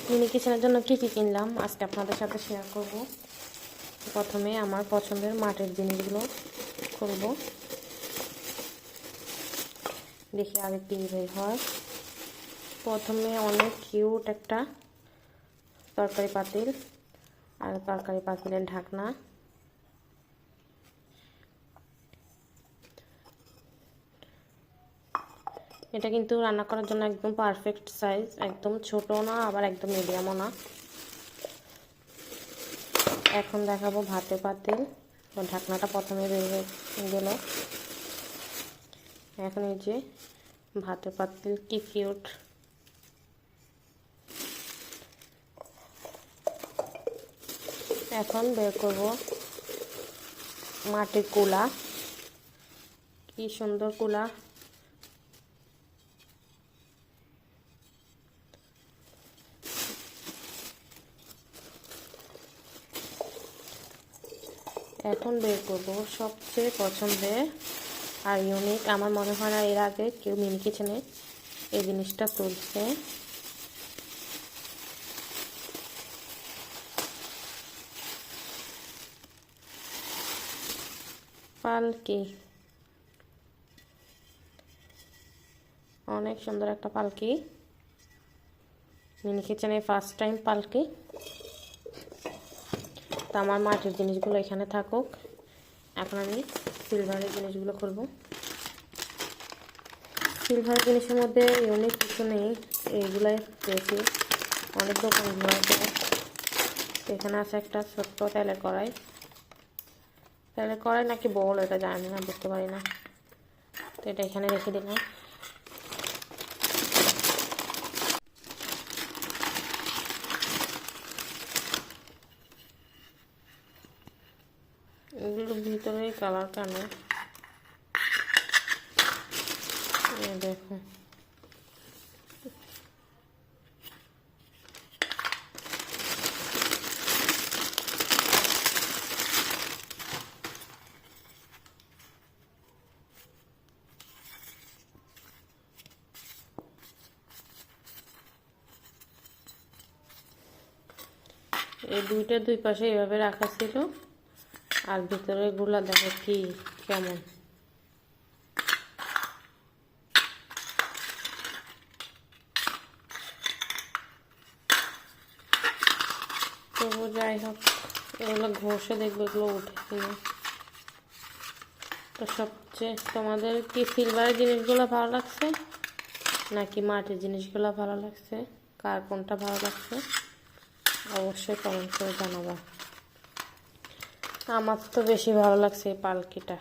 Mini কিচেনের জন্য কি কি কিনলাম আজকে আপনাদের সাথে শেয়ার করব। প্রথমে আমার পছন্দের মাটির জিনিসগুলো করব, দেখি আগে কি বের হয়। প্রথমে অনেক কিউট একটা তরকারি পাতিল আর তরকারি পাতিলের ঢাকনা। এটা কিন্তু রান্না করার জন্য একদম পারফেক্ট সাইজ, একদম ছোট না আবার একদম মিডিয়ামও না। এখন দেখাবো ভাতের পাতিল। ঢাকনাটা প্রথমে বের হয়ে গেল। এখন এই যে ভাতের পাতিল, কি কিউট। এখন বের করব মাটির কুলা, কি সুন্দর কুলা। এখন বের করব সবচেয়ে পছন্দের আর ইউনিক, আমার মনে হয় না এর আগে কেউ মিনি কিচেনে এই জিনিসটা তুলছে। পালকি, অনেক সুন্দর একটা পালকি। মিনি কিচেনে ফার্স্ট টাইম পালকি। তো আমার মাটির জিনিসগুলো এখানে থাকুক, এখন আমি সিলভারের জিনিসগুলো খুলব। সিলভার জিনিসের মধ্যে ইউনিক কিছু নেই, এইগুলাই পেয়েছি অনেক দোকানগুলোতে। এখানে আছে একটা ছোট্ট তেলের কড়াই, তেলের কড়াই নাকি বল এটা জানি না, বুঝতে পারি না। তো এটা এখানে রেখে দিলাম। এগুলোর ভিতরে কালার কেন দেখো। এই দুইটা দুই পাশে এভাবে রাখা ছিল, আর ভিতরে গুলা দেখো কি কেমন। তবু যাই হোক, এগুলো ঘষে দেখবে এগুলো উঠে কিনা। তো সবচেয়ে তোমাদের কি সিলভারের জিনিসগুলো ভালো লাগছে নাকি মাটির জিনিসগুলো ভালো লাগছে, কার কোনটা ভালো লাগছে অবশ্যই কমেন্ট করে জানাবা। আমার তো বেশি ভালো লাগছে এই পালকিটা।